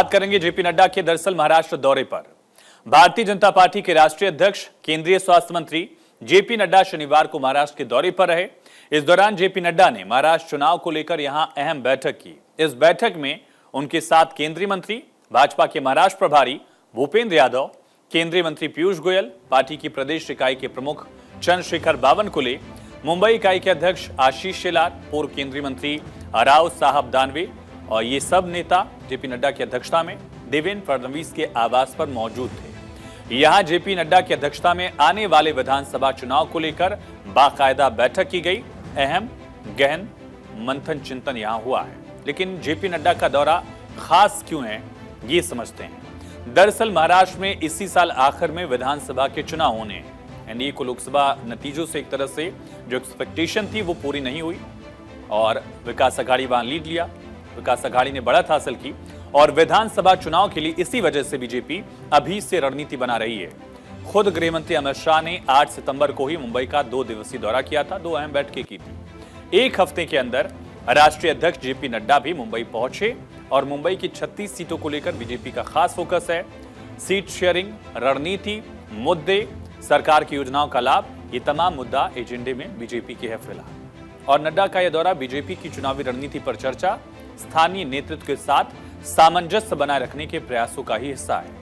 बात करेंगे जेपी नड्डा के दरअसल महाराष्ट्र दौरे पर। भारतीय जनता पार्टी के राष्ट्रीय अध्यक्ष केंद्रीय स्वास्थ्य मंत्री जेपी नड्डा शनिवार को महाराष्ट्र के दौरे पर रहे। इस दौरान जेपी नड्डा ने महाराष्ट्र चुनाव को लेकर यहां अहम बैठक की। इस बैठक में उनके साथ केंद्रीय मंत्री, भाजपा के महाराष्ट्र प्रभारी भूपेंद्र यादव, केंद्रीय मंत्री पीयूष गोयल, पार्टी की प्रदेश इकाई के प्रमुख चंद्रशेखर बावनकुले, मुंबई इकाई के अध्यक्ष आशीष शेलार, पूर्व केंद्रीय मंत्री राव साहब दानवे और ये सब नेता जेपी नड्डा की अध्यक्षता में देवेंद्र फडणवीस के आवास पर मौजूद थे। यहां जेपी नड्डा की अध्यक्षता में आने वाले विधानसभा चुनाव को लेकर बाकायदा बैठक की गई। अहम गहन मंथन चिंतन यहां हुआ है। लेकिन जेपी नड्डा का दौरा खास क्यों है, ये समझते हैं। दरअसल महाराष्ट्र में इसी साल आखिर में विधानसभा के चुनाव होने हैं। एनडीए को लोकसभा नतीजों से एक तरह से जो एक्सपेक्टेशन थी वो पूरी नहीं हुई और विकास अघाड़ी वहां लीड लिया। विकास अघाड़ी ने बढ़त हासिल की और विधानसभा चुनाव के लिए इसी वजह से बीजेपी अभी से रणनीति बना रही है। खुद गृह मंत्री अमित शाह ने 8 सितंबर को ही मुंबई का 2 दिवसीय दौरा किया था, 2 अहम बैठकें की थी। एक हफ्ते के अंदर राष्ट्रीय अध्यक्ष जेपी नड्डा भी मुंबई पहुंचे और मुंबई की 36 सीटों को लेकर बीजेपी का खास फोकस है। सीट शेयरिंग, रणनीति, मुद्दे, सरकार की योजनाओं का लाभ, ये तमाम मुद्दा एजेंडे में बीजेपी के है फिलहाल। और नड्डा का यह दौरा बीजेपी की चुनावी रणनीति पर चर्चा, स्थानीय नेतृत्व के साथ सामंजस्य बनाए रखने के प्रयासों का ही हिस्सा है।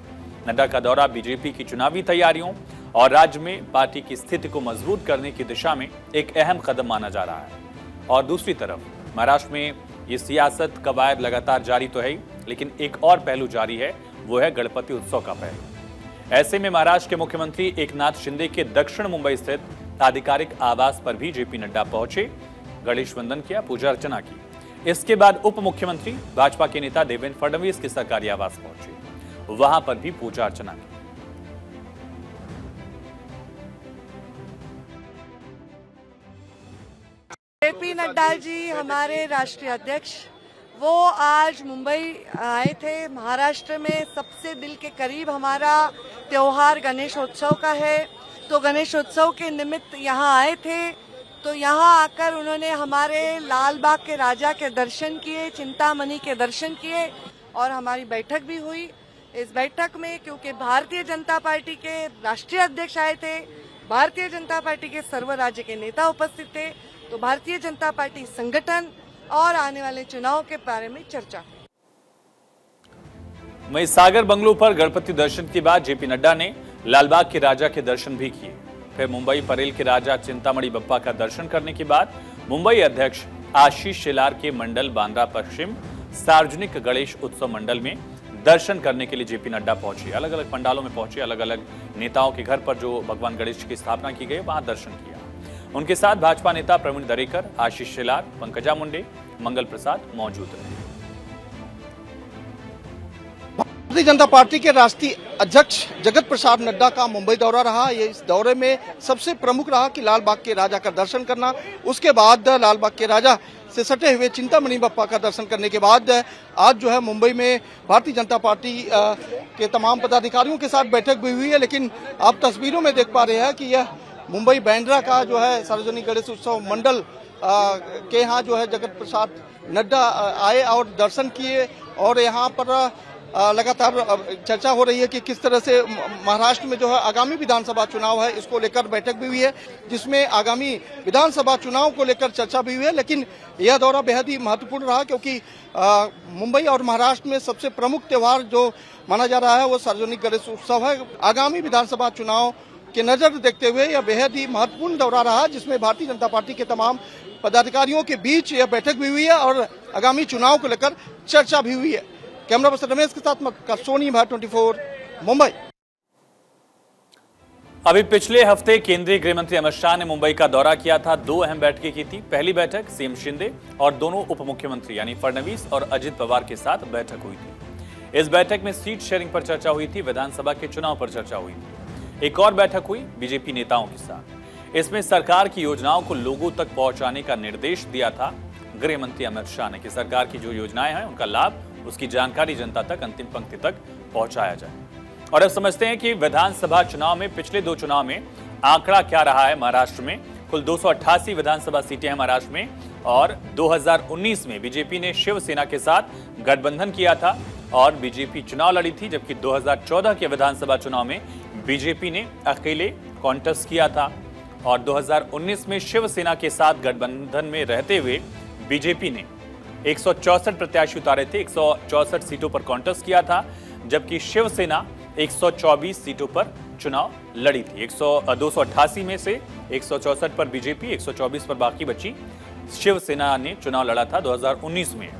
नड्डा का दौरा बीजेपी की चुनावी तैयारियों और राज्य में पार्टी की स्थिति को मजबूत करने की दिशा में एक अहम कदम माना जा रहा है। और दूसरी तरफ महाराष्ट्र में ये सियासत कवायद लगातार जारी तो है ही, लेकिन एक और पहलू जारी है, वो है गणपति उत्सव का पहलू। ऐसे में महाराष्ट्र के मुख्यमंत्री एकनाथ शिंदे के दक्षिण मुंबई स्थित आधिकारिक आवास पर भी जेपी नड्डा पहुंचे, गणेश वंदन किया, पूजा अर्चना की। इसके बाद उप मुख्यमंत्री भाजपा के नेता देवेंद्र फडणवीस के सरकारी आवास पहुंचे, वहां पर भी पूजा अर्चना की। जेपी नड्डा जी हमारे राष्ट्रीय अध्यक्ष, वो आज मुंबई आए थे। महाराष्ट्र में सबसे दिल के करीब हमारा त्योहार गणेशोत्सव का है, तो गणेशोत्सव के निमित्त यहाँ आए थे। तो यहाँ आकर उन्होंने हमारे लाल बाग के राजा के दर्शन किए, चिंतामणि के दर्शन किए और हमारी बैठक भी हुई। इस बैठक में क्योंकि भारतीय जनता पार्टी के राष्ट्रीय अध्यक्ष आए थे, भारतीय जनता पार्टी के सर्व राज्य के नेता उपस्थित थे, तो भारतीय जनता पार्टी संगठन और आने वाले चुनाव के बारे में चर्चा। वहीं सागर बंगलो पर गणपति दर्शन के बाद जेपी नड्डा ने लालबाग के राजा के दर्शन भी किए। फिर मुंबई परेल के राजा चिंतामणि बप्पा का दर्शन करने के बाद मुंबई अध्यक्ष आशीष शेलार के मंडल बांद्रा पश्चिम सार्वजनिक गणेश उत्सव मंडल में दर्शन करने के लिए जेपी नड्डा पहुंचे। अलग अलग पंडालों में पहुंचे, अलग अलग नेताओं के घर पर जो भगवान गणेश की स्थापना की गई वहां दर्शन किया। उनके साथ भाजपा नेता प्रवीण दरेकर, आशीष शेलार, पंकजा मुंडे, मंगल प्रसाद मौजूद रहे। भारतीय जनता पार्टी के राष्ट्रीय अध्यक्ष जगत प्रसाद नड्डा का मुंबई दौरा रहा। ये इस दौरे में सबसे प्रमुख रहा कि लाल बाग के राजा का दर्शन करना। उसके बाद लाल बाग के राजा से सटे हुए चिंतामणि बप्पा का दर्शन करने के बाद आज जो है मुंबई में भारतीय जनता पार्टी के तमाम पदाधिकारियों के साथ बैठक भी हुई है। लेकिन आप तस्वीरों में देख पा रहे हैं कि यह मुंबई बांद्रा का जो है सार्वजनिक गणेश उत्सव मंडल के यहाँ जो है जगत प्रसाद नड्डा आए और दर्शन किए। और यहाँ पर लगातार चर्चा हो रही है कि किस तरह से महाराष्ट्र में जो है आगामी विधानसभा चुनाव है, इसको लेकर बैठक भी हुई है, जिसमें आगामी विधानसभा चुनाव को लेकर चर्चा भी हुई है। लेकिन यह दौरा बेहद ही महत्वपूर्ण रहा क्योंकि मुंबई और महाराष्ट्र में सबसे प्रमुख त्योहार जो माना जा रहा है वो सार्वजनिक गणेश उत्सव है। आगामी विधानसभा चुनाव के नजर देखते हुए यह बेहद ही महत्वपूर्ण दौरा रहा, जिसमें भारतीय जनता पार्टी के तमाम पदाधिकारियों के बीच यह बैठक भी हुई है और आगामी चुनाव को लेकर चर्चा भी हुई है। कैमरा पर्सन रमेश के साथ सोनी भारत 24 मुंबई। अभी पिछले हफ्ते केंद्रीय गृह मंत्री अमित शाह ने मुंबई का दौरा किया था। 2 अहम बैठकें की थी। पहली बैठक सीएम शिंदे और दोनों उप मुख्यमंत्री यानी फडणवीस और अजित पवार के साथ बैठक हुई थी। इस बैठक में सीट शेयरिंग पर चर्चा हुई थी, विधानसभा के चुनाव पर चर्चा हुई थी। एक और बैठक हुई बीजेपी नेताओं के साथ। इसमें सरकार की योजनाओं को लोगों तक पहुंचाने का निर्देश दिया था गृह मंत्री अमित शाह ने कि सरकार की जो योजनाएं हैं उनका लाभ, उसकी जानकारी जनता तक, अंतिम पंक्ति तक पहुंचाया जाए। और अब समझते हैं कि विधानसभा चुनाव में पिछले 2 चुनाव में आंकड़ा क्या रहा है। महाराष्ट्र में कुल 288 विधानसभा सीटें हैं महाराष्ट्र में और 2019 में बीजेपी ने शिवसेना के साथ गठबंधन किया था और बीजेपी चुनाव लड़ी थी, जबकि 2014 के विधानसभा चुनाव में बीजेपी ने अकेले कॉन्टेस्ट किया था और 2019 में शिवसेना के साथ गठबंधन में रहते हुए बीजेपी ने 164 प्रत्याशी उतारे थे, 164 सीटों पर कॉन्टेस्ट किया था, जबकि शिवसेना 124 सीटों पर चुनाव लड़ी थी। 288 में से 164 पर बीजेपी, 124 पर बाकी बची शिवसेना ने चुनाव लड़ा था। 2019 में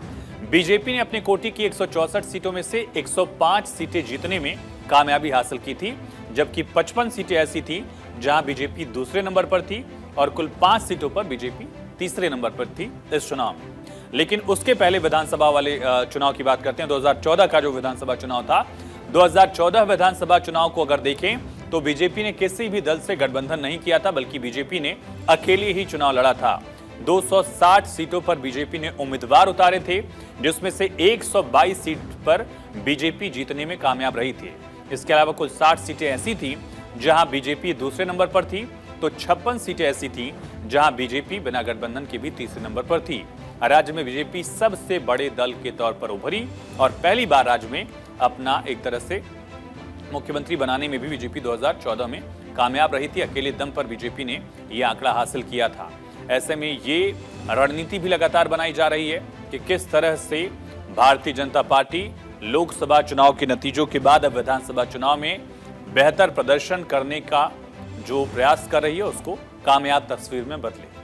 बीजेपी ने अपने कोटि की 164 सीटों में से 105 सीटें जीतने में कामयाबी हासिल की थी, जबकि 55 सीटें ऐसी थी जहां बीजेपी दूसरे नंबर पर थी और कुल 5 सीटों पर बीजेपी तीसरे नंबर पर थी इस चुनाव में। लेकिन उसके पहले विधानसभा वाले चुनाव की बात करते हैं। 2014 का जो विधानसभा चुनाव था, 2014 विधानसभा चुनाव को अगर देखें तो बीजेपी ने किसी भी दल से गठबंधन नहीं किया था, बल्कि बीजेपी ने अकेले ही चुनाव लड़ा था। 260 सीटों पर बीजेपी ने उम्मीदवार उतारे थे, जिसमें से 122 सीट पर बीजेपी जीतने में कामयाब रही थी। इसके अलावा कुल 60 सीटें ऐसी थी जहां बीजेपी दूसरे नंबर पर थी, तो 56 सीटें ऐसी थी जहां बीजेपी बिना गठबंधन के भी तीसरे नंबर पर थी। राज्य में बीजेपी सबसे बड़े दल के तौर पर उभरी और पहली बार राज्य में अपना एक तरह से मुख्यमंत्री बनाने में भी बीजेपी 2014 में कामयाब रही थी। अकेले दम पर बीजेपी ने यह आंकड़ा हासिल किया था। ऐसे में ये रणनीति भी लगातार बनाई जा रही है कि किस तरह से भारतीय जनता पार्टी लोकसभा चुनाव के नतीजों के बाद अब विधानसभा चुनाव में बेहतर प्रदर्शन करने का जो प्रयास कर रही है उसको कामयाब तस्वीर में बदले।